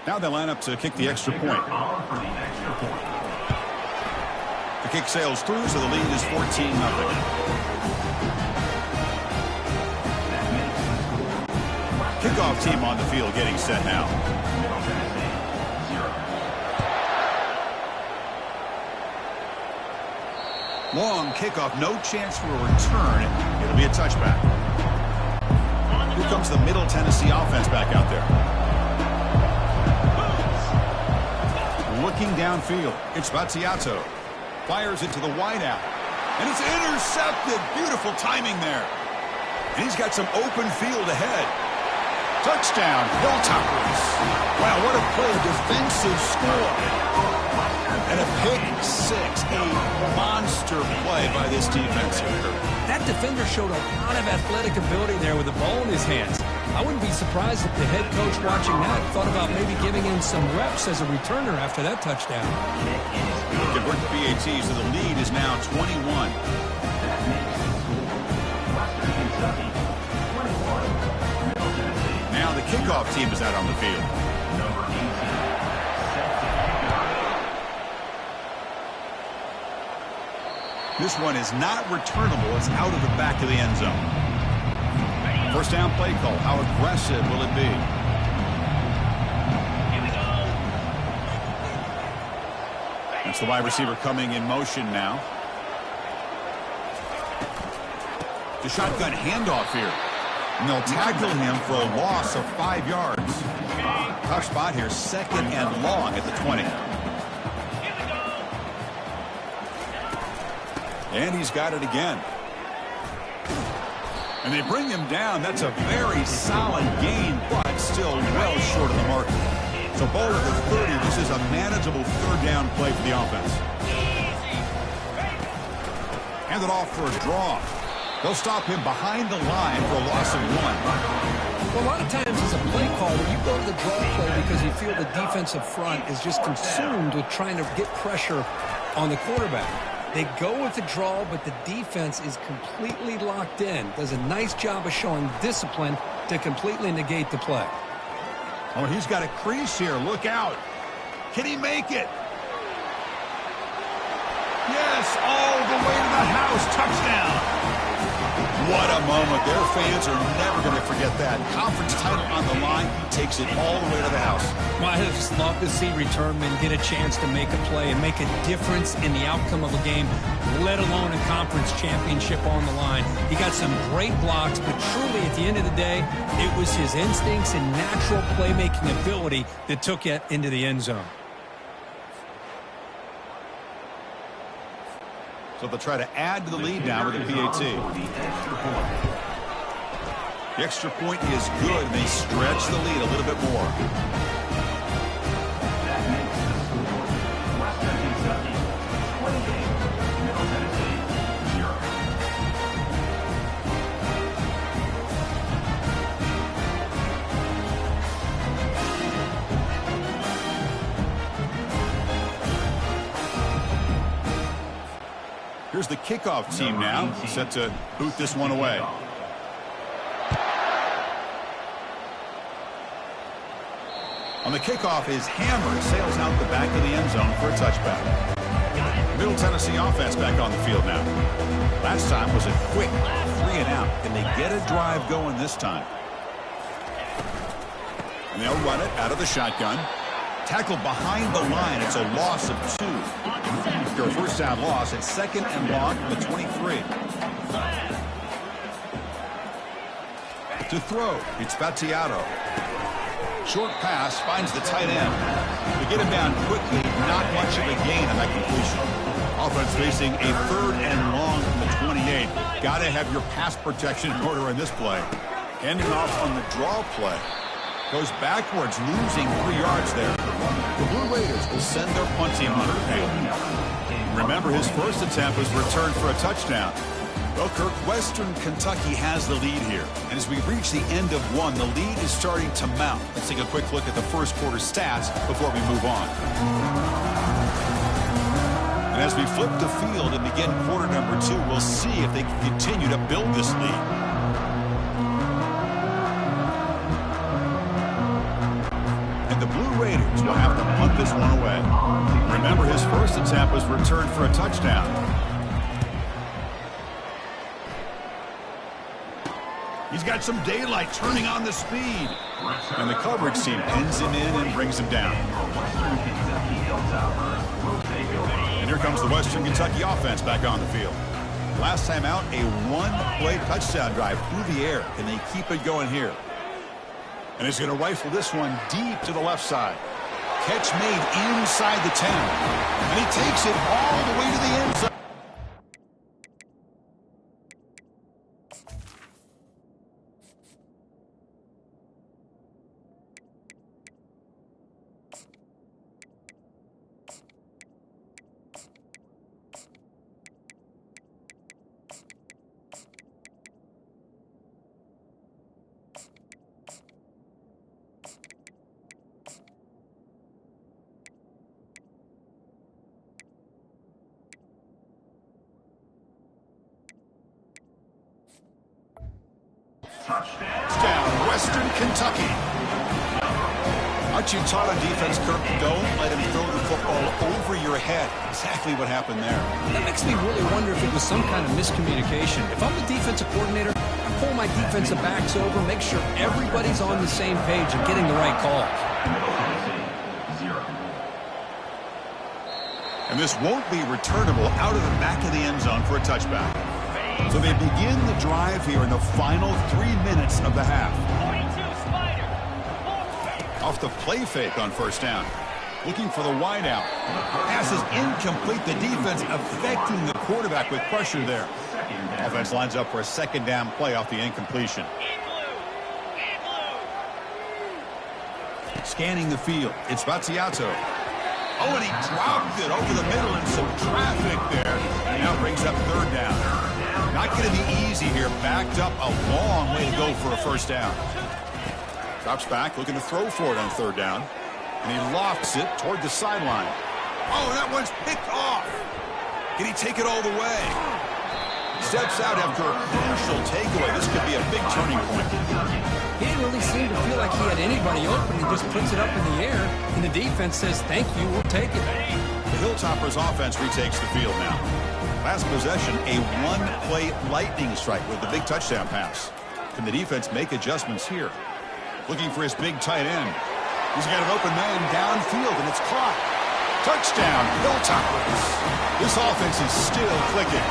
Now they line up to kick the extra point. The kick sails through, so the lead is 14-0. Kickoff team on the field getting set now. Long kickoff, no chance for a return. It'll be a touchback. Here comes the Middle Tennessee offense back out there. Looking downfield, it's Battiato. Fires it to the wideout. And it's intercepted. Beautiful timing there. And he's got some open field ahead. Touchdown, Hilltoppers. Wow, what a play, a defensive score. And a pick six, a monster play by this defense here. That defender showed a lot of athletic ability there with the ball in his hands. I wouldn't be surprised if the head coach watching that thought about maybe giving him some reps as a returner after that touchdown. Convert the PAT, so the lead is now 21. Now the kickoff team is out on the field. This one is not returnable. It's out of the back of the end zone. First down play call. How aggressive will it be? That's the wide receiver coming in motion now. The shotgun handoff here. And they'll tackle him for a loss of 5 yards. Tough spot here. Second and long at the 20. And he's got it again. And they bring him down. That's a very solid gain, but still well short of the mark. So ball at the 30. This is a manageable third down play for the offense. Hand it off for a draw. They'll stop him behind the line for a loss of 1. Well, a lot of times as a play caller, you go to the draw play because you feel the defensive front is just consumed with trying to get pressure on the quarterback. They go with the draw, but the defense is completely locked in. Does a nice job of showing discipline to completely negate the play. Oh, he's got a crease here. Look out. Can he make it? Yes, all the way to the house. Touchdown. What a moment. Their fans are never going to forget that. Conference title on the line. He takes it all the way to the house. Well, I just love to see returnmen get a chance to make a play and make a difference in the outcome of a game, let alone a conference championship on the line. He got some great blocks, but truly at the end of the day, it was his instincts and natural playmaking ability that took it into the end zone. So they'll try to add to the lead now with the PAT. The extra point is good, and they stretch the lead a little bit more. Here's the kickoff team now, set to boot this one away. On the kickoff, his hammer sails out the back of the end zone for a touchback. Middle Tennessee offense back on the field now. Last time was a quick 3 and out. Can they get a drive going this time? And they'll run it out of the shotgun. Tackled behind the line. It's a loss of 2. After a first down loss, it's second and long from the 23. To throw, it's Battiato. Short pass finds the tight end. To get him down quickly, not much of a gain on that completion. Offense facing a third and long from the 28. Got to have your pass protection in order in this play. Handing off on the draw play. Goes backwards, losing 3 yards there. The Blue Raiders will send their punt team onto the field. Remember, his first attempt was returned for a touchdown. Well, Kirk, Western Kentucky has the lead here. And as we reach the end of one, the lead is starting to mount. Let's take a quick look at the first quarter stats before we move on. And as we flip the field and begin quarter number 2, we'll see if they can continue to build this lead. The Blue Raiders this one away. Remember, his first attempt was returned for a touchdown. He's got some daylight, turning on the speed. And the coverage team pins him in and brings him down. And here comes the Western Kentucky offense back on the field. Last time out, a one-play touchdown drive through the air. Can they keep it going here? And he's going to rifle this one deep to the left side. Catch made inside the 10. And he takes it all the way to the end zone. Touchdown, Western Kentucky. Aren't you taught on defense, Kirk? Don't let him throw the football over your head. Exactly what happened there. That makes me really wonder if it was some kind of miscommunication. If I'm the defensive coordinator, I pull my defensive backs over, make sure everybody's on the same page and getting the right call. And this won't be returnable out of the back of the end zone for a touchback. So they begin the drive here in the final 3 minutes of the half. Off the play fake on first down. Looking for the wideout. Pass is incomplete. The defense affecting the quarterback with pressure there. Offense lines up for a second down play off the incompletion. Scanning the field. It's Battiato. Oh, and he dropped it over the middle and some traffic there. Now brings up third down. Not going to be easy here. Backed up a long way to go for a first down. Drops back, looking to throw for it on third down. And he lofts it toward the sideline. Oh, that one's picked off. Can he take it all the way? Steps out after a crucial takeaway. This could be a big turning point. He didn't really seem to feel like he had anybody open. He just puts it up in the air, and the defense says, thank you, we'll take it. The Hilltoppers offense retakes the field now. Last possession, a one-play lightning strike with the big touchdown pass. Can the defense make adjustments here? Looking for his big tight end. He's got an open man downfield, and it's caught. Touchdown, Hilltoppers. This offense is still clicking.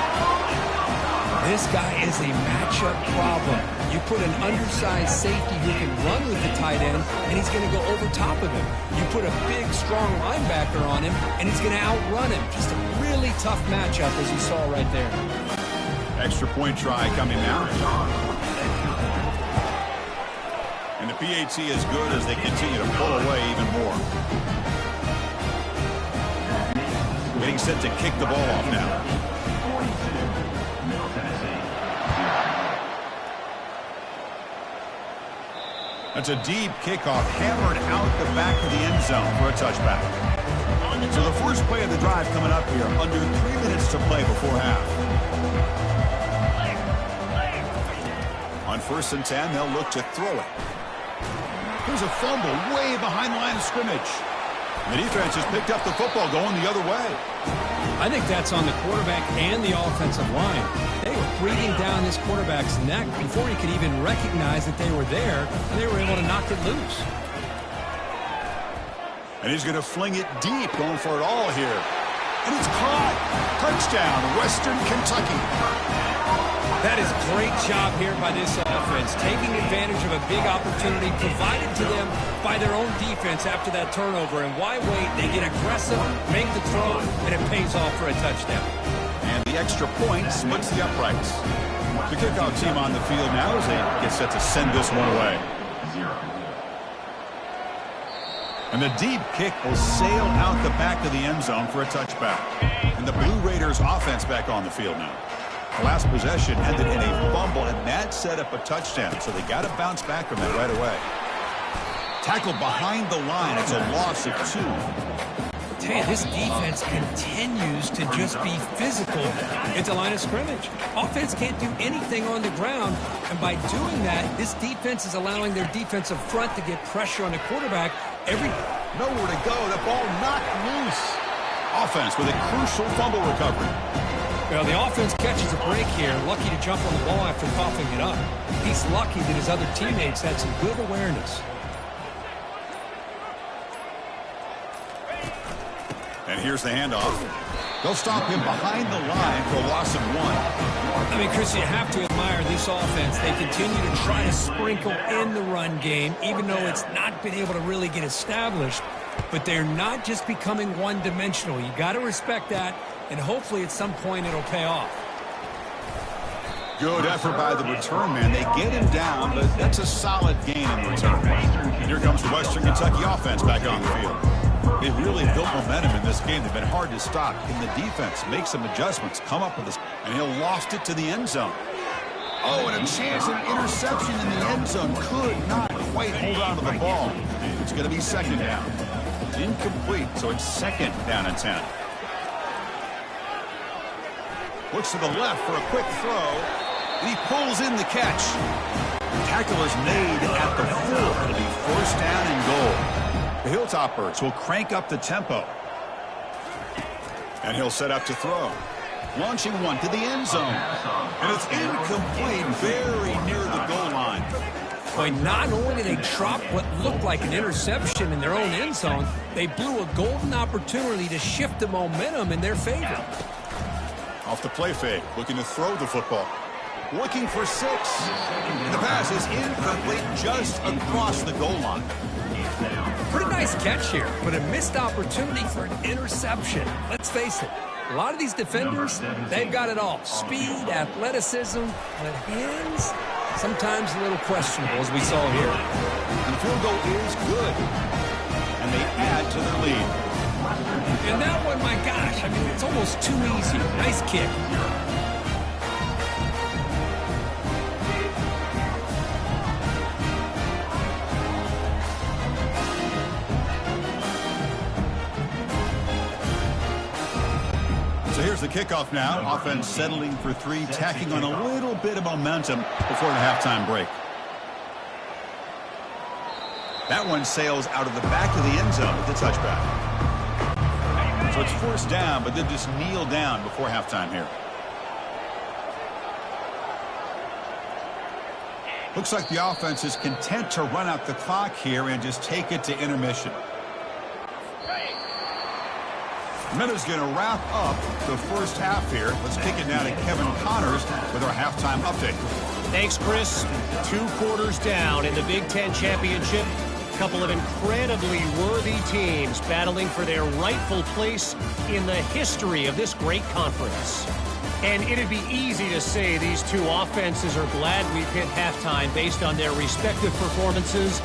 This guy is a matchup problem. You put an undersized safety who can run with the tight end, and he's going to go over top of him. You put a big, strong linebacker on him, and he's going to outrun him. Just a really tough matchup, as you saw right there. Extra point try coming now. And the PAT is good as they continue to pull away even more. Getting set to kick the ball off now. That's a deep kickoff, hammered out the back of the end zone for a touchback. So the first play of the drive coming up here, under 3 minutes to play before half. On 1st and 10, they'll look to throw it. Here's a fumble way behind the line of scrimmage. The defense has picked up the football going the other way. I think that's on the quarterback and the offensive line. They were breathing down this quarterback's neck before he could even recognize that they were there, and they were able to knock it loose. And he's going to fling it deep, going for it all here. And it's caught. Touchdown, Western Kentucky. That is a great job here by this offense, taking advantage of a big opportunity provided to them by their own defense after that turnover. And why wait? They get aggressive, make the throw, and it pays off for a touchdown. And the extra point splits the uprights. The kickoff team on the field now as they get set to send this one away. And the deep kick will sail out the back of the end zone for a touchback. And the Blue Raiders offense back on the field now. The last possession ended in a fumble, and that set up a touchdown. So they got to bounce back from that right away. Tackled behind the line. It's a loss of 2. Hey, this defense continues to just be physical at the line of scrimmage. Offense can't do anything on the ground, and by doing that, this defense is allowing their defensive front to get pressure on the quarterback, Nowhere to go. The ball knocked loose. Offense with a crucial fumble recovery. Well, the offense catches a break here. Lucky to jump on the ball after coughing it up. He's lucky that his other teammates had some good awareness. And here's the handoff. They'll stop him behind the line for a loss of 1. I mean, Chris, you have to admire this offense. They continue to try to sprinkle in the run game, even though it's not been able to really get established. But they're not just becoming one-dimensional. You got to respect that, and hopefully at some point it'll pay off. Good effort by the return man. They get him down, but that's a solid gain in return. Here comes the Western Kentucky offense back on the field. They've really built momentum in this game. They've been hard to stop. In the defense, make some adjustments, come up with this, and he'll loft it to the end zone. Oh, and a chance at an interception in the end zone. Could not quite hold on to the ball. It's going to be second down. Incomplete, so it's second down and 10. Looks to the left for a quick throw. And he pulls in the catch. Tackle is made at the 4. It'll be first down and goal. The Hilltoppers will crank up the tempo. And he'll set up to throw. Launching one to the end zone. And it's incomplete, very near the goal line. But not only did they drop what looked like an interception in their own end zone, they blew a golden opportunity to shift the momentum in their favor. Off the play fake, looking to throw the football. Looking for 6. And the pass is incomplete just across the goal line. Pretty nice catch here, but a missed opportunity for an interception. Let's face it, a lot of these defenders, they've got it all. Speed, athleticism, but hands, sometimes a little questionable, as we saw here. And the field goal is good. And they add to their lead. And that one, my gosh, I mean, it's almost too easy. Nice kick. So here's the kickoff now. Offense settling for 3, tacking on a little bit of momentum before the halftime break. That one sails out of the back of the end zone with the touchback. So it's first down, but they'll just kneel down before halftime here. Looks like the offense is content to run out the clock here and just take it to intermission. Minutes going to wrap up the first half here. Let's kick it now to Kevin Connors with our halftime update. Thanks, Chris. 2 quarters down in the Big Ten Championship. A couple of incredibly worthy teams battling for their rightful place in the history of this great conference. And it'd be easy to say these 2 offenses are glad we've hit halftime based on their respective performances.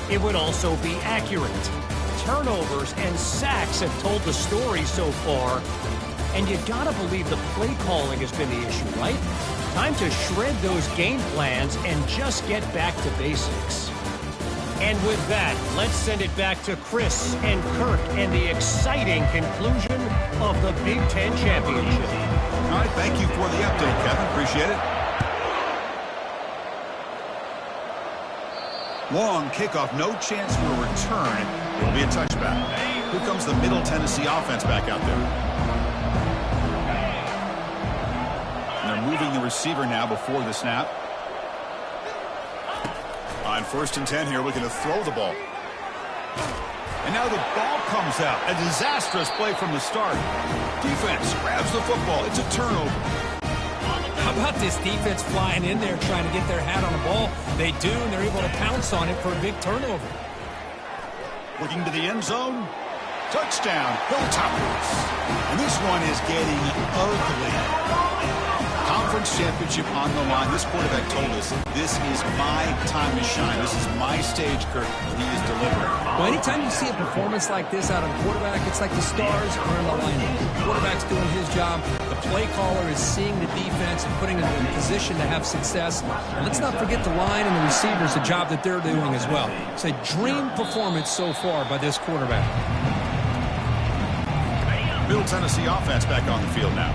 It would also be accurate. Turnovers and sacks have told the story so far. And you gotta believe the play calling has been the issue, right? Time to shred those game plans and just get back to basics. And with that, let's send it back to Chris and Kirk and the exciting conclusion of the Big Ten Championship. All right, thank you for the update, Kevin. Appreciate it. Long kickoff, no chance for a return. It'll be a touchback. Here comes the Middle Tennessee offense back out there. And they're moving the receiver now before the snap. On first and 10 here, looking to throw the ball. And now the ball comes out. A disastrous play from the start. Defense grabs the football. It's a turnover. How about this defense flying in there trying to get their hat on the ball? They do, and they're able to pounce on it for a big turnover. Looking to the end zone. Touchdown, Hilltoppers. And this one is getting ugly. Conference championship on the line. This quarterback told us, this is my time to shine. This is my stage, Kirk, and he is delivering. Well, anytime you see a performance like this out of a quarterback, it's like the stars are in alignment. The quarterback's doing his job. The play caller is seeing the defense and putting them in position to have success. And let's not forget the line and the receivers, the job that they're doing as well. It's a dream performance so far by this quarterback. Middle Tennessee offense back on the field now.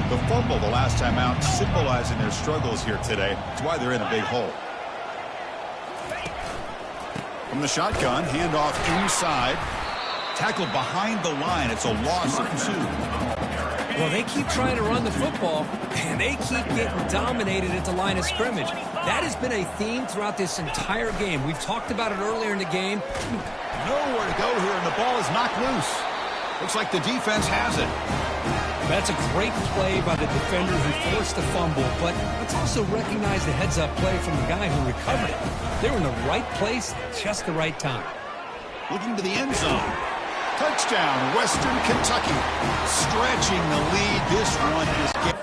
The fumble the last time out symbolizing their struggles here today. That's why they're in a big hole. From the shotgun, handoff inside. Tackled behind the line. It's a loss of 2. Well, they keep trying to run the football, and they keep getting dominated at the line of scrimmage. That has been a theme throughout this entire game. We've talked about it earlier in the game. Nowhere to go here, and the ball is knocked loose. Looks like the defense has it. That's a great play by the defender who forced the fumble, but let's also recognize the heads-up play from the guy who recovered it. They were in the right place at just the right time. Looking to the end zone. Touchdown, Western Kentucky. Stretching the lead. This one is getting...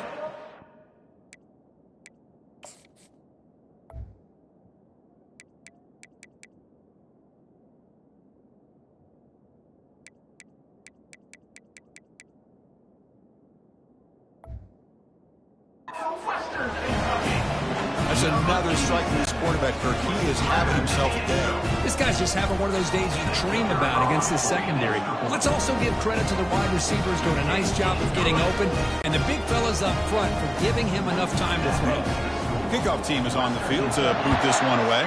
That's another strike from this quarterback, Kirk. He is having himself a day. This guy's just having one of those days you dream about against this secondary. Let's also give credit to the wide receivers doing a nice job of getting open, and the big fellas up front for giving him enough time to throw. Kickoff team is on the field to boot this one away.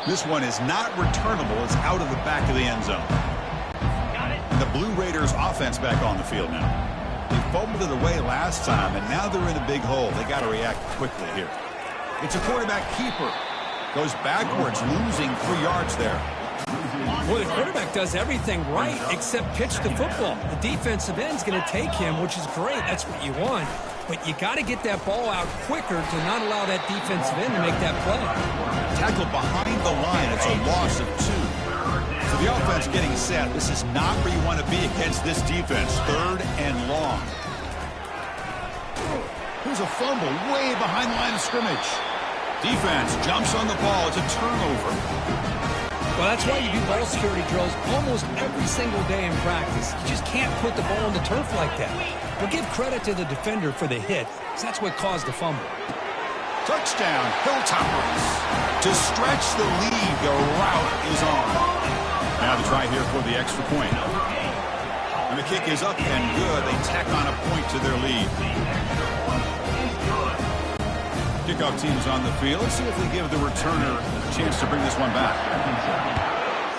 This one is not returnable. It's out of the back of the end zone. And the Blue Raiders offense back on the field now. They fumbled it away last time, and now they're in a big hole. They got to react quickly here. It's a quarterback keeper. Goes backwards, losing 3 yards there. Well, the quarterback does everything right except pitch the football. The defensive end's going to take him, which is great. That's what you want. But you got to get that ball out quicker to not allow that defensive end to make that play. Tackled behind the line. It's a loss of 2. So the offense getting set. This is not where you want to be against this defense. 3rd and long. Here's a fumble way behind the line of scrimmage. Defense jumps on the ball. It's a turnover. Well, that's why you do ball security drills almost every single day in practice. You just can't put the ball on the turf like that. But give credit to the defender for the hit, because that's what caused the fumble. Touchdown, Hilltoppers. To stretch the lead, the route is on. Now the try here for the extra point. And the kick is up and good. They tack on a point to their lead. Kickoff team is on the field. Let's see if they give the returner a chance to bring this one back.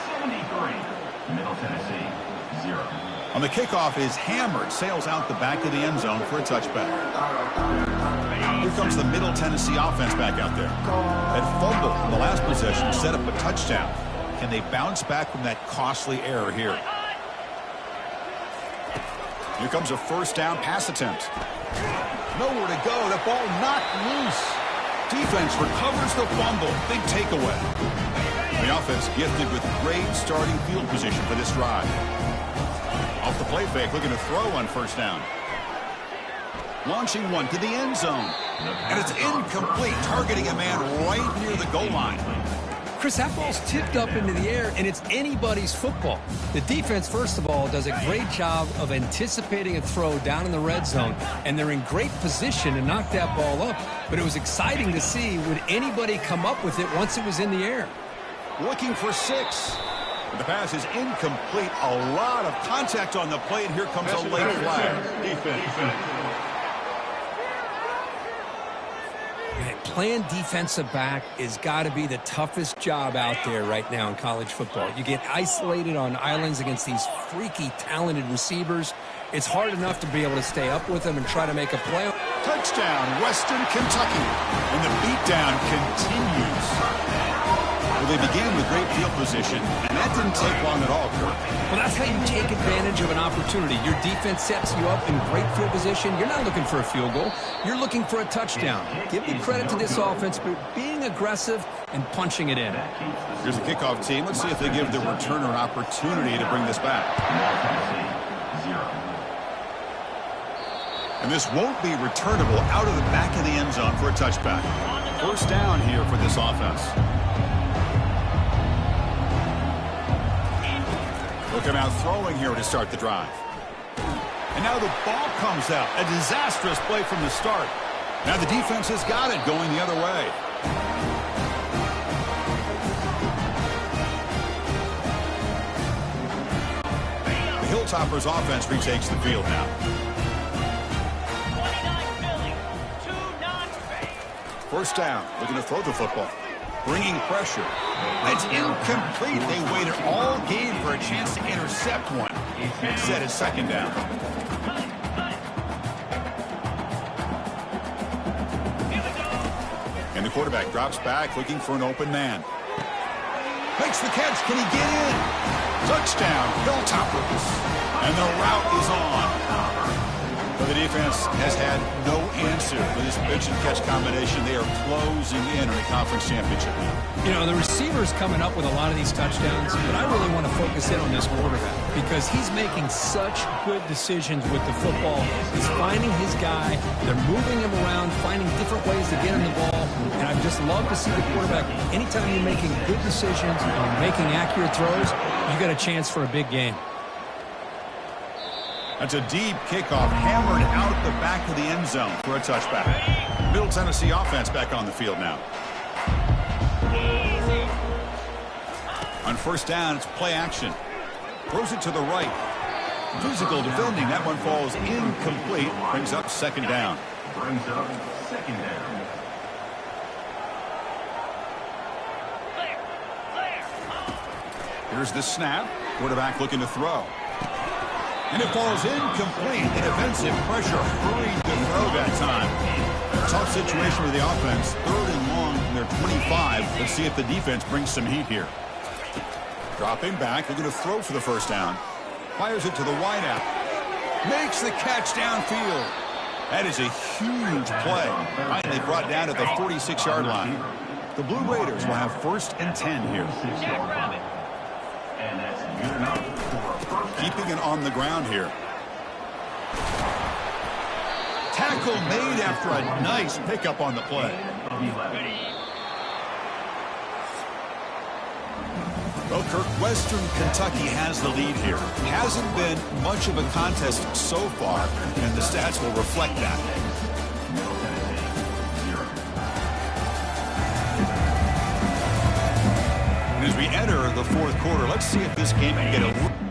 73, Middle Tennessee, 0. On the kickoff is hammered. Sails out the back of the end zone for a touchback. Here comes the Middle Tennessee offense back out there. That fumble in the last possession set up a touchdown. Can they bounce back from that costly error here? Here comes a first down pass attempt. Nowhere to go. The ball knocked loose. Defense recovers the fumble. Big takeaway. The offense gifted with great starting field position for this drive. Off the play fake, looking to throw on first down. Launching one to the end zone. And it's incomplete, targeting a man right near the goal line. Chris, that ball's tipped up into the air, and it's anybody's football. The defense, first of all, does a great job of anticipating a throw down in the red zone, and they're in great position to knock that ball up. But it was exciting to see, would anybody come up with it once it was in the air? Looking for 6. But the pass is incomplete. A lot of contact on the play, and here comes a late flag. Defense. Playing defensive back has got to be the toughest job out there right now in college football. You get isolated on islands against these freaky, talented receivers. It's hard enough to be able to stay up with them and try to make a play. Touchdown, Western Kentucky. And the beatdown continues. Well, they began with great field position, and that didn't take long at all, Kirk. Well, that's how you take advantage of an opportunity. Your defense sets you up in great field position. You're not looking for a field goal. You're looking for a touchdown. Give me credit to this offense for being aggressive and punching it in. Here's the kickoff team. Let's see if they give the returner an opportunity to bring this back. And this won't be returnable out of the back of the end zone for a touchback. First down here for this offense. Looking out throwing here to start the drive. And now the ball comes out. A disastrous play from the start. Now the defense has got it going the other way. The Hilltoppers offense retakes the field now. 29 Philly, 2 non-fake. First down, looking to throw the football. bringing pressure. It's incomplete. They waited all game for a chance to intercept one. Instead, it's second down. And the quarterback drops back, looking for an open man. Makes the catch. Can he get in? Touchdown, Hilltoppers. And the route is on. But the defense has had no answer for this pitch and catch combination. They are closing in on the conference championship now. You know, the receiver's coming up with a lot of these touchdowns, but I really want to focus in on this quarterback because he's making such good decisions with the football. He's finding his guy. They're moving him around, finding different ways to get him the ball. And I just love to see the quarterback. Anytime you're making good decisions and making accurate throws, you got a chance for a big game. That's a deep kickoff, hammered out the back of the end zone for a touchback. Middle Tennessee offense back on the field now. On first down, it's play action. Throws it to the right. Physical defending. That one falls incomplete. Brings up second down. Here's the snap. Quarterback looking to throw. And it falls incomplete. The defensive pressure hurried to throw that time. Tough situation with the offense. 3rd and long from their 25. Let's see if the defense brings some heat here. Dropping back, looking to throw for the first down. Fires it to the wideout. Makes the catch downfield. That is a huge play. Finally brought down at the 46-yard line. The Blue Raiders will have 1st and 10 here. And that's good enough. Keeping it on the ground here. Tackle made after a nice pickup on the play. Well, Kirk, Western Kentucky has the lead here. Hasn't been much of a contest so far, and the stats will reflect that. And as we enter the 4th quarter, let's see if this game can get a...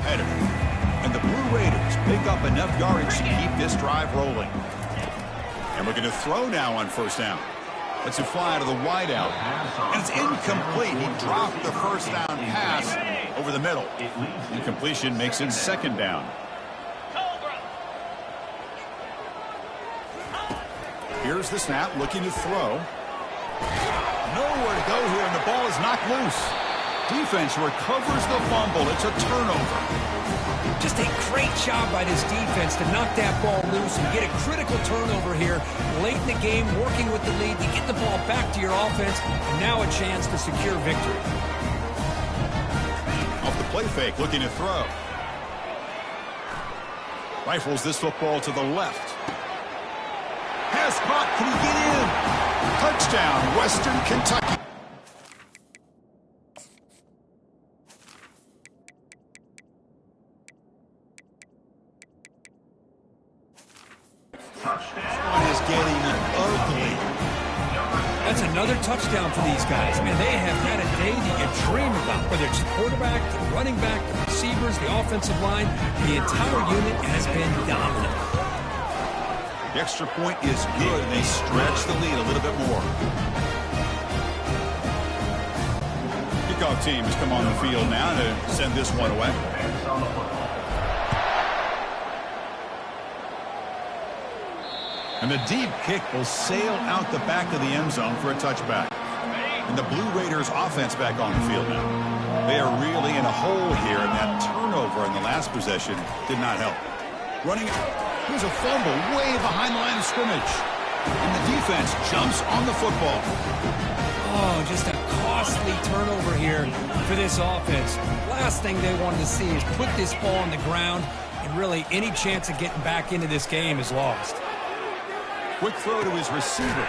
header. And the Blue Raiders pick up enough yardage to keep this drive rolling. And we're going to throw now on first down. Let's it fly to the wideout. And it's incomplete. He dropped the first down pass over the middle. Incompletion makes it second down. Here's the snap, looking to throw. Nowhere to go here, and the ball is knocked loose. Defense recovers the fumble. It's a turnover. Just a great job by this defense to knock that ball loose and get a critical turnover here late in the game, working with the lead to get the ball back to your offense, and now a chance to secure victory. Off the play fake, looking to throw. Rifles this football to the left. Pass caught. Can he get in? Touchdown, Western Kentucky. Is getting ugly. That's another touchdown for these guys. Man, they have had a day that you dream about. Whether it's the quarterback, the running back, the receivers, the offensive line, the entire unit has been dominant. The extra point is good, and they stretch the lead a little bit more. Kickoff team has come on the field now to send this one away. And the deep kick will sail out the back of the end zone for a touchback. And the Blue Raiders offense back on the field now. They are really in a hole here, and that turnover in the last possession did not help. Running, here's a fumble way behind the line of scrimmage. And the defense jumps on the football. Oh, just a costly turnover here for this offense. Last thing they wanted to see is put this ball on the ground, and really any chance of getting back into this game is lost. Quick throw to his receiver.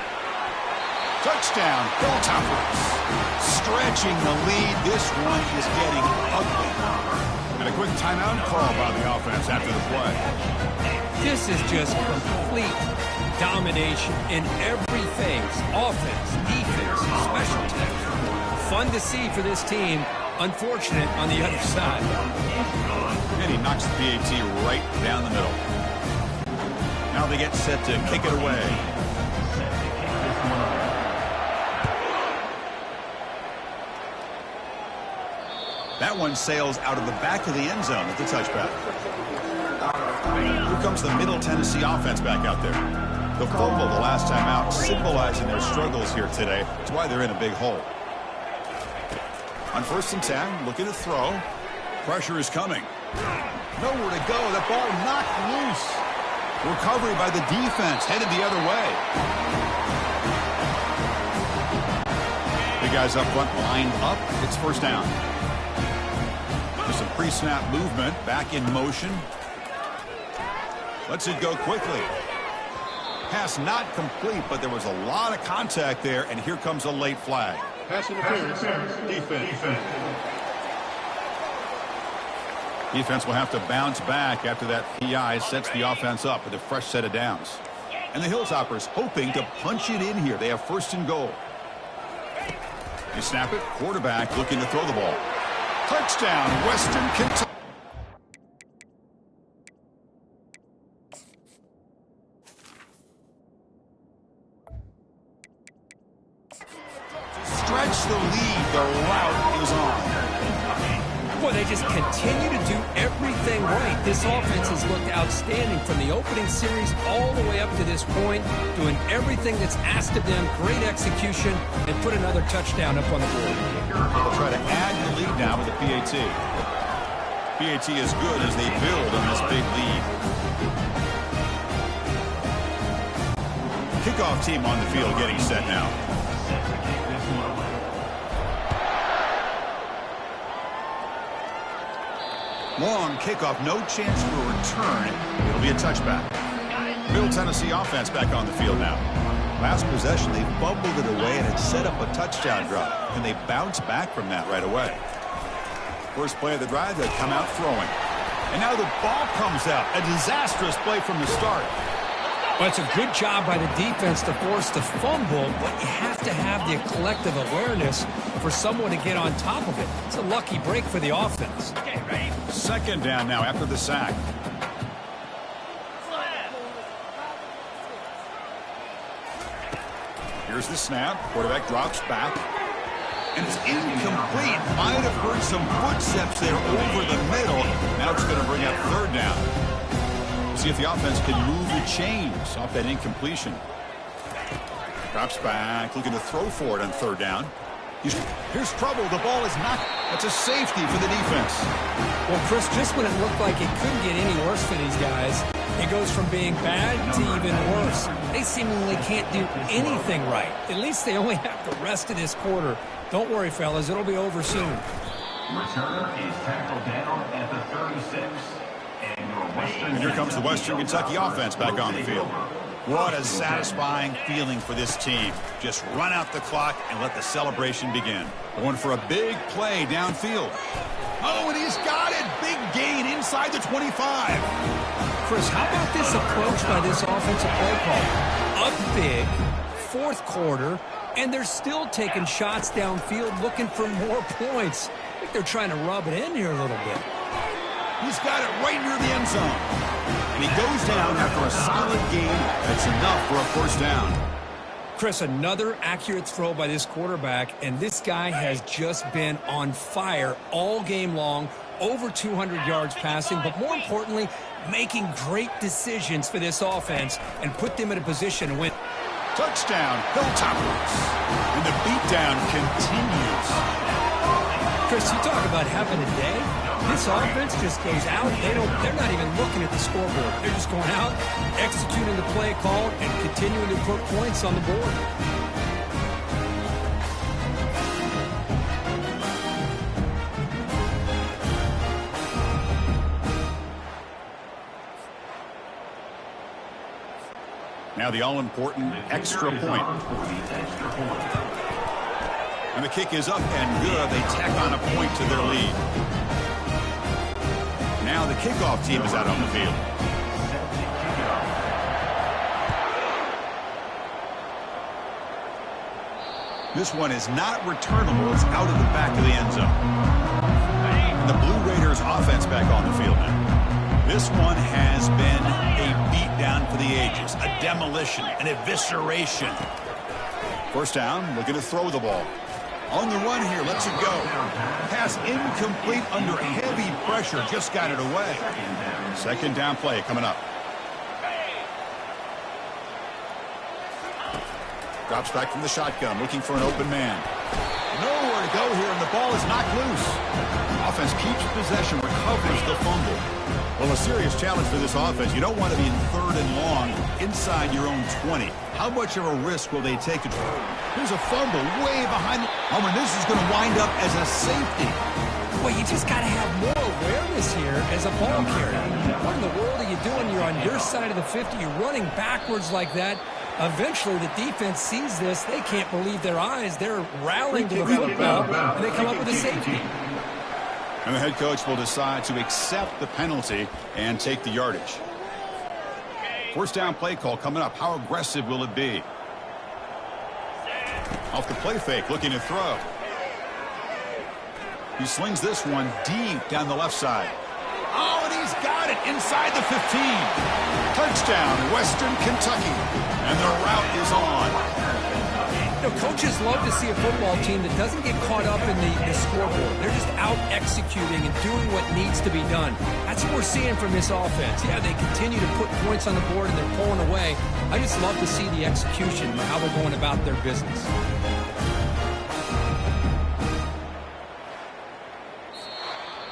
Touchdown, Hilltoppers. Stretching the lead. This one is getting ugly. And a quick timeout call by the offense after the play. This is just complete domination in every phase. Offense, defense, special teams. Fun to see for this team. Unfortunate on the other side. And he knocks the PAT right down the middle. Now they get set to kick it away. That one sails out of the back of the end zone at the touchback. Here comes the Middle Tennessee offense back out there. The fumble the last time out, symbolizing their struggles here today. That's why they're in a big hole. On 1st and 10, looking to throw. Pressure is coming. Nowhere to go. The ball knocked loose. Recovery by the defense, headed the other way. Big guys up front, lined up. It's 1st down. There's some pre-snap movement, back in motion. Lets it go quickly. Pass not complete, but there was a lot of contact there, and here comes a late flag. Pass interference. Defense. Defense will have to bounce back after that PI sets the offense up with a fresh set of downs. And the Hilltoppers hoping to punch it in here. They have 1st and goal. They snap it. Quarterback looking to throw the ball. Touchdown, Western Kentucky. Stretch the lead. The route is on. Boy, they just continue to do everything right. This offense has looked outstanding from the opening series all the way up to this point, doing everything that's asked of them, great execution, and put another touchdown up on the board. They'll try to add the lead now with the PAT. PAT is good as they build on this big lead. Kickoff team on the field getting set now. Long kickoff, no chance for a return. It'll be a touchback. Middle Tennessee offense back on the field now. Last possession, they fumbled it away and had set up a touchdown drop. And they bounce back from that right away. First play of the drive, they come out throwing. And now the ball comes out. A disastrous play from the start. Well, it's a good job by the defense to force the fumble, but you have to have the collective awareness for someone to get on top of it. It's a lucky break for the offense. 2nd down now after the sack. Here's the snap. Quarterback drops back. And it's incomplete. Might have heard some footsteps there over the middle. Now it's going to bring up 3rd down. See if the offense can move the chains off that incompletion. Drops back, looking to throw for it on 3rd down. Here's trouble. The ball is not. That's a safety for the defense. Well, Chris, just when it looked like it couldn't get any worse for these guys, it goes from being bad to even worse. They seemingly can't do anything right. At least they only have the rest of this quarter. Don't worry, fellas. It'll be over soon. Returner is tackled down at the 36. And here comes the Western Kentucky offense back on the field. What a satisfying feeling for this team. Just run out the clock and let the celebration begin. Going for a big play downfield. Oh, and he's got it. Big gain inside the 25. Chris, how about this approach by this offensive play call? Up big, 4th quarter, and they're still taking shots downfield looking for more points. I think they're trying to rub it in here a little bit. He's got it right near the end zone. And he goes down after a solid gain. That's enough for a 1st down. Chris, another accurate throw by this quarterback, and this guy has just been on fire all game long, over 200 yards passing, but more importantly, making great decisions for this offense and put them in a position to win. Touchdown, Hilltoppers. And the beatdown continues. Chris, you talk about having a day. This offense just goes out. They're not even looking at the scoreboard. They're just going out, executing the play call, and continuing to put points on the board. Now the all-important extra point. And the kick is up and good. They tack on a point to their lead. Now the kickoff team is out on the field. This one is not returnable. It's out of the back of the end zone. And the Blue Raiders offense back on the field now. This one has been a beatdown for the ages. A demolition, an evisceration. First down, looking to throw the ball. On the run here, lets it go. Pass incomplete under heavy pressure. Just got it away. Second down play coming up. Drops back from the shotgun, looking for an open man. Nowhere to go here, and the ball is knocked loose. Offense keeps possession, recovers the fumble. Well, a serious challenge for this offense. You don't want to be in 3rd and long inside your own 20. How much of a risk will they take? Here's a fumble way behind. Oh, and this is going to wind up as a safety. Well, you just got to have more awareness here as a ball carrier. What in the world are you doing? You're on your side of the 50. You're running backwards like that. Eventually, the defense sees this. They can't believe their eyes. They're rallying to the football, and they come up with a safety. And the head coach will decide to accept the penalty and take the yardage. First down play call coming up. How aggressive will it be? Off the play fake, looking to throw. He slings this one deep down the left side. Oh, and he's got it inside the 15. Touchdown, Western Kentucky. And the route is on. You know, coaches love to see a football team that doesn't get caught up in the scoreboard. They're just out executing and doing what needs to be done. That's what we're seeing from this offense. Yeah, they continue to put points on the board and they're pulling away. I just love to see the execution, how they're going about their business.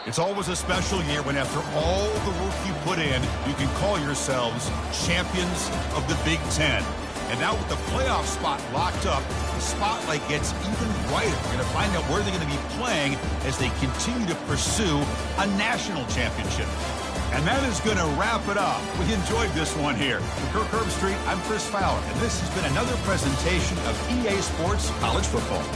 It's always a special year when after all the work you put in, you can call yourselves champions of the Big Ten. And now with the playoff spot locked up, the spotlight gets even brighter. We're going to find out where they're going to be playing as they continue to pursue a national championship. And that is going to wrap it up. We enjoyed this one here. For Kirk Herbstreit, I'm Chris Fowler, and this has been another presentation of EA Sports College Football.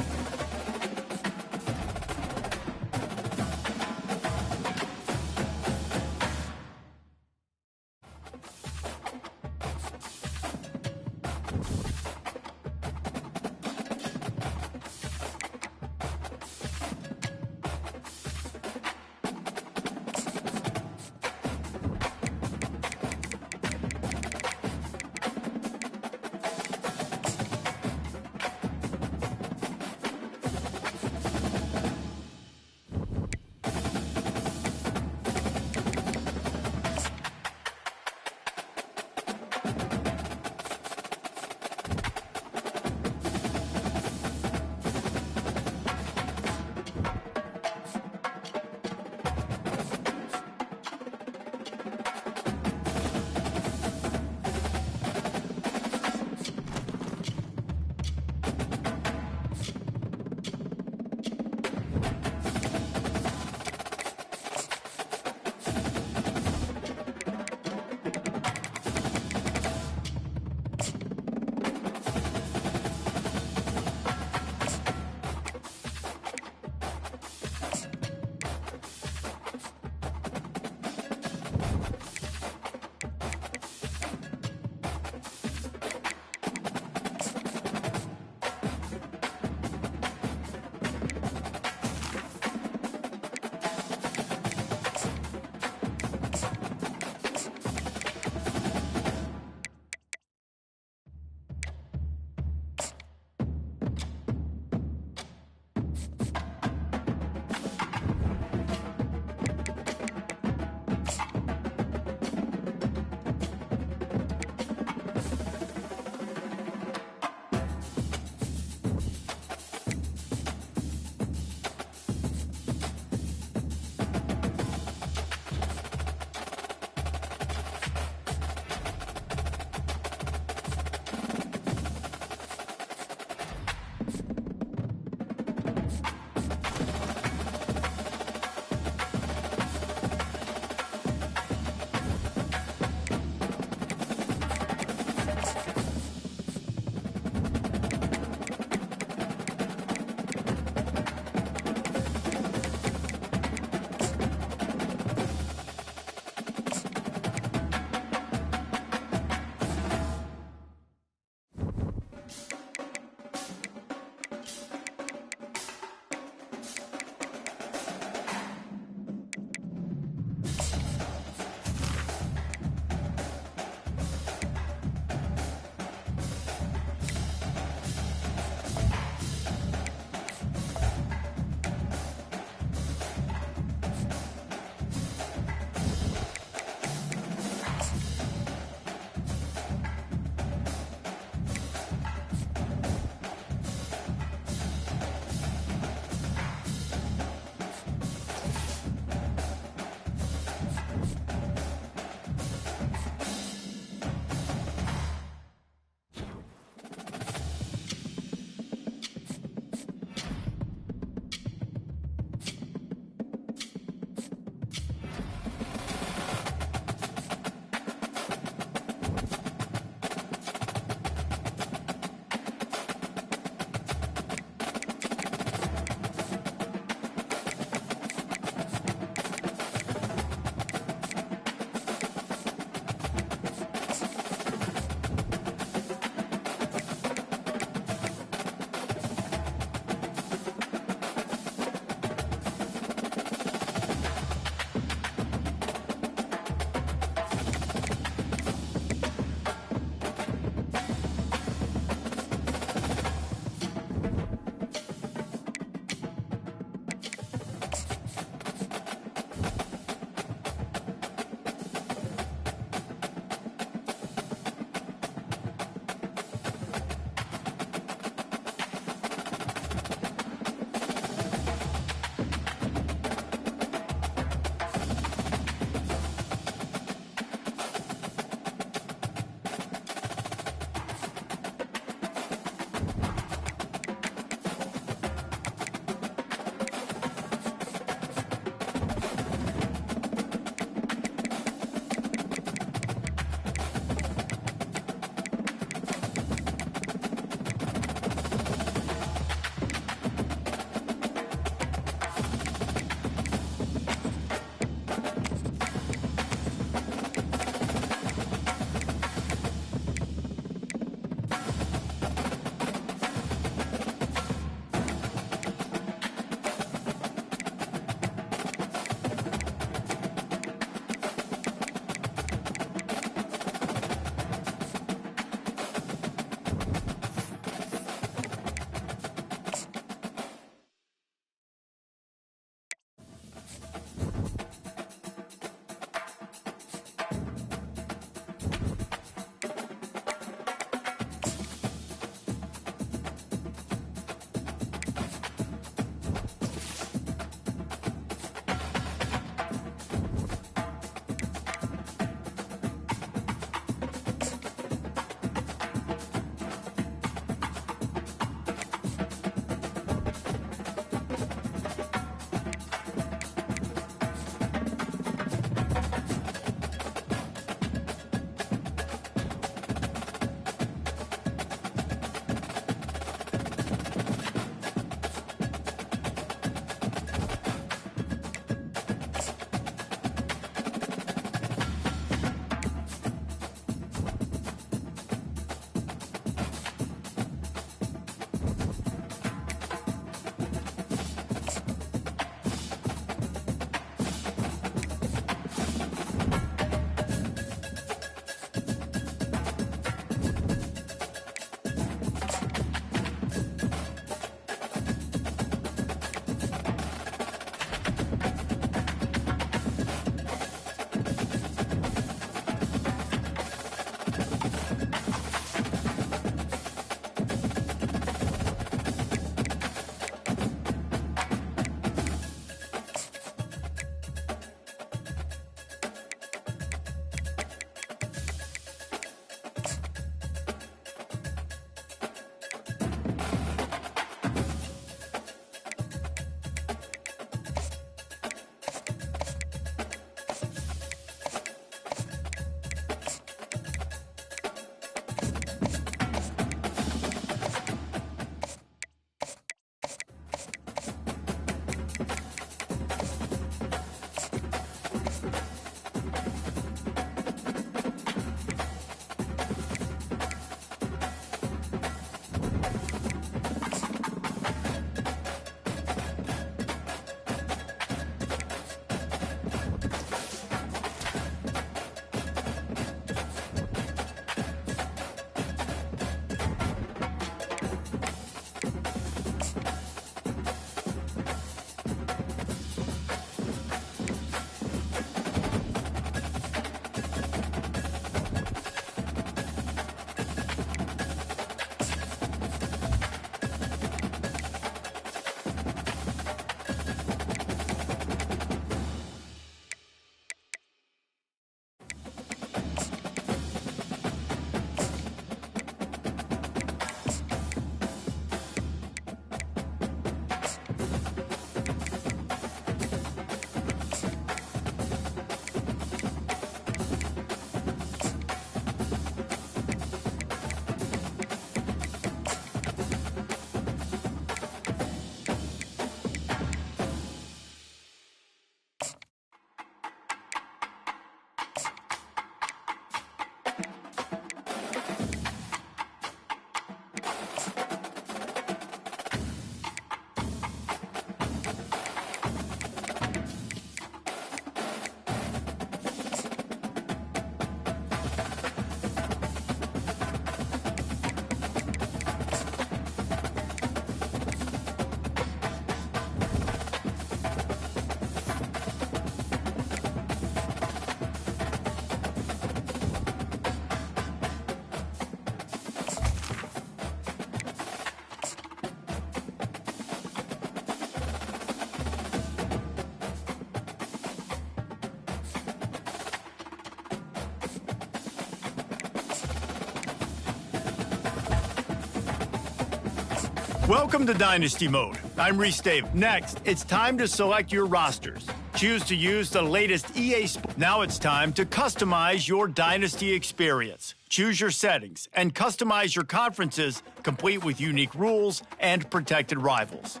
Welcome to Dynasty Mode. I'm Reese Dave. Next, it's time to select your rosters. Choose to use the latest EA Sports. Now it's time to customize your Dynasty experience. Choose your settings and customize your conferences, complete with unique rules and protected rivals.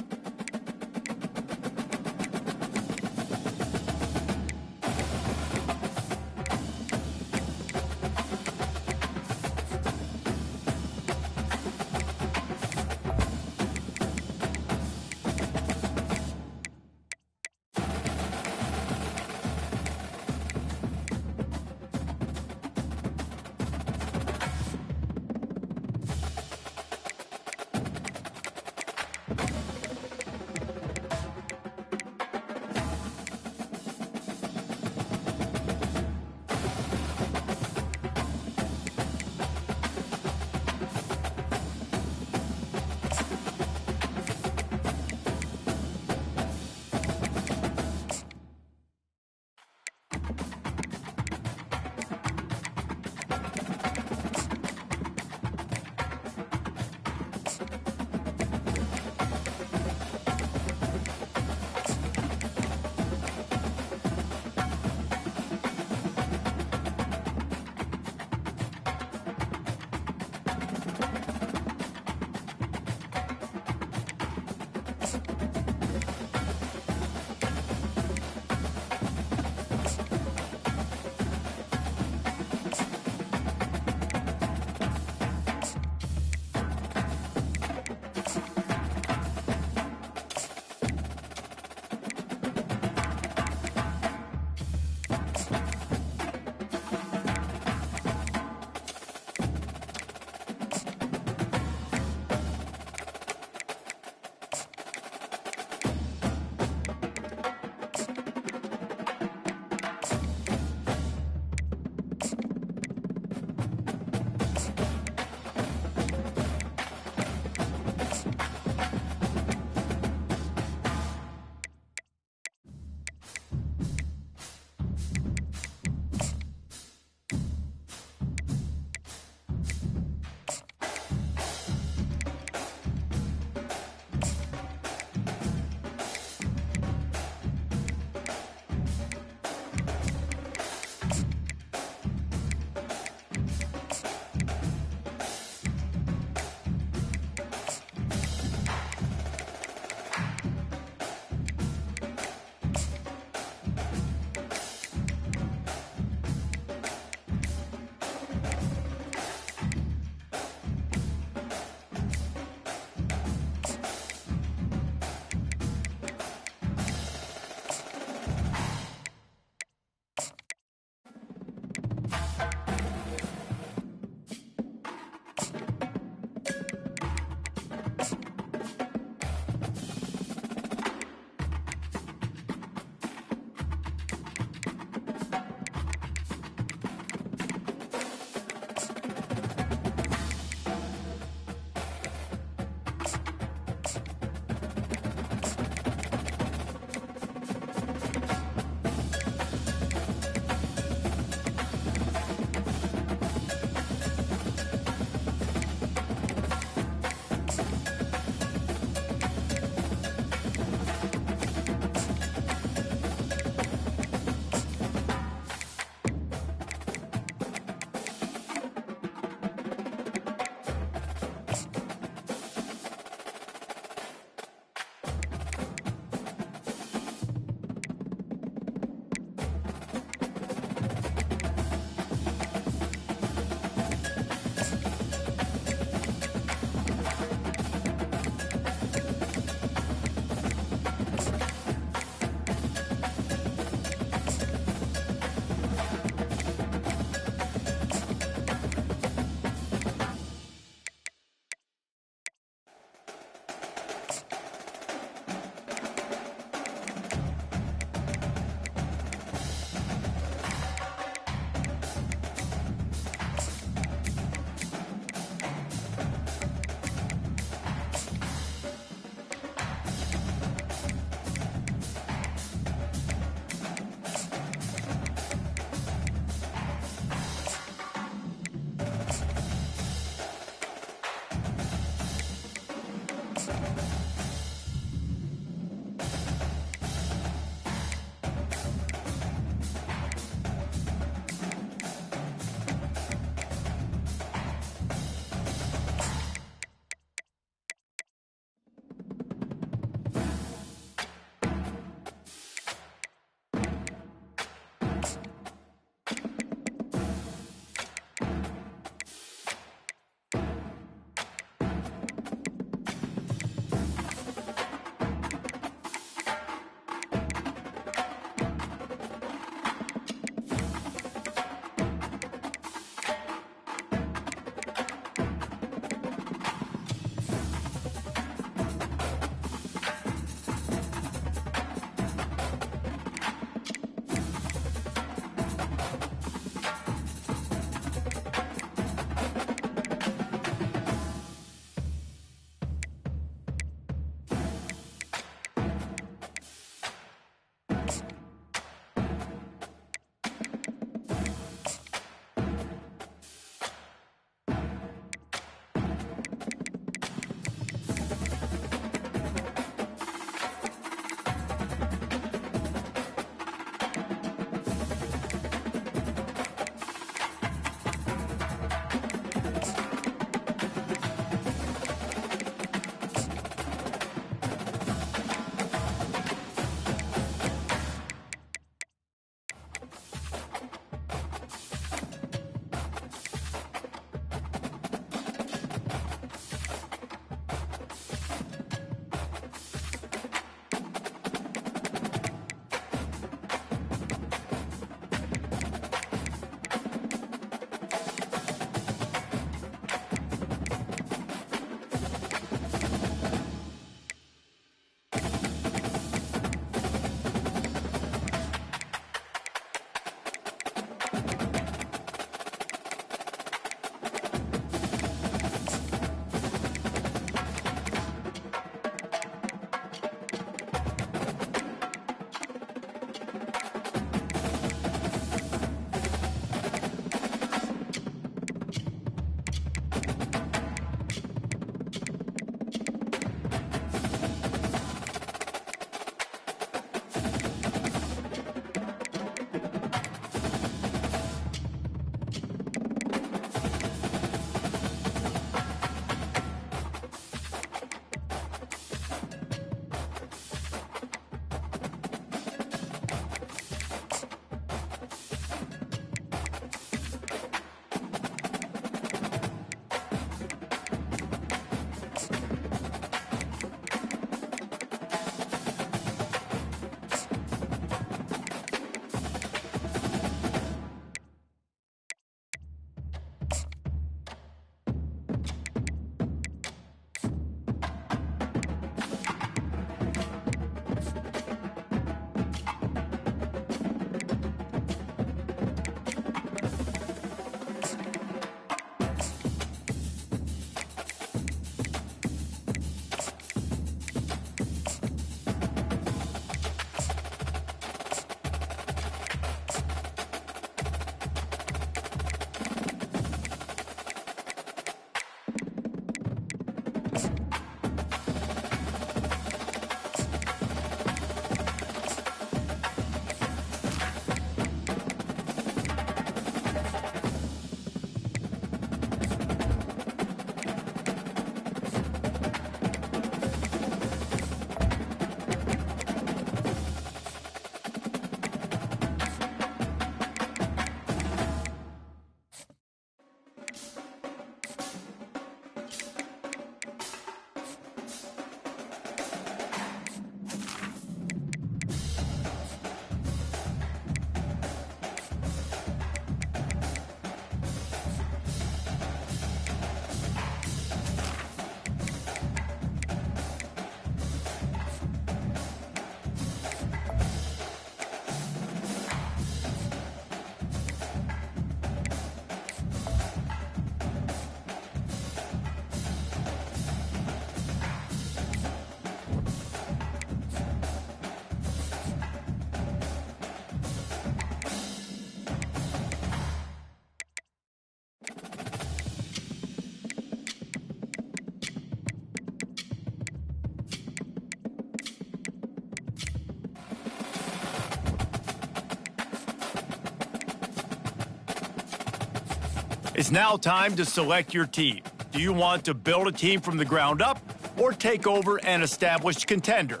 It's now time to select your team. Do you want to build a team from the ground up or take over an established contender?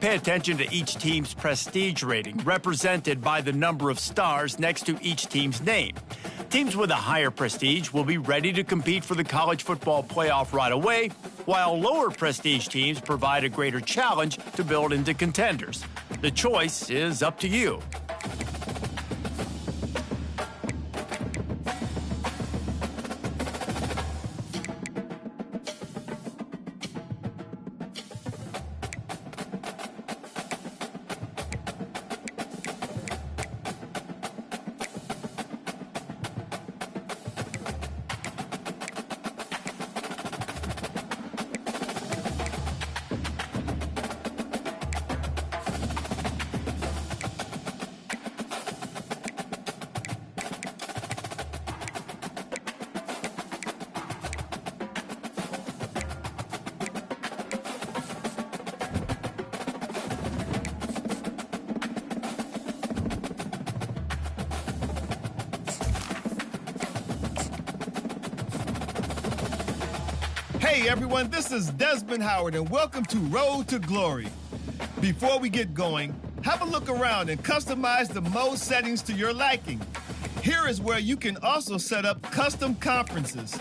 Pay attention to each team's prestige rating, represented by the number of stars next to each team's name. Teams with a higher prestige will be ready to compete for the college football playoff right away, while lower prestige teams provide a greater challenge to build into contenders. The choice is up to you. Hey everyone, this is Desmond Howard and welcome to Road to Glory. Before we get going, have a look around and customize the mode settings to your liking. Here is where you can also set up custom conferences.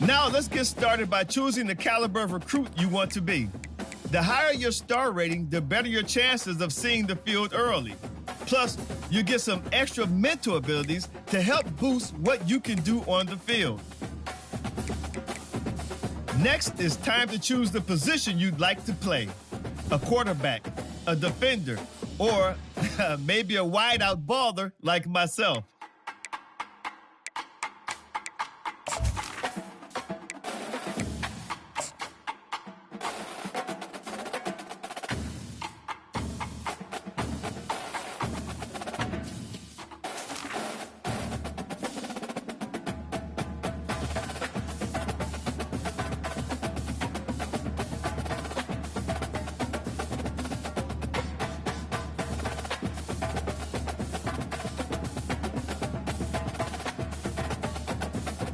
Now let's get started by choosing the caliber of recruit you want to be. The higher your star rating, the better your chances of seeing the field early. Plus, you get some extra mental abilities to help boost what you can do on the field. Next, it's time to choose the position you'd like to play. A quarterback, a defender, or maybe a wideout baller like myself.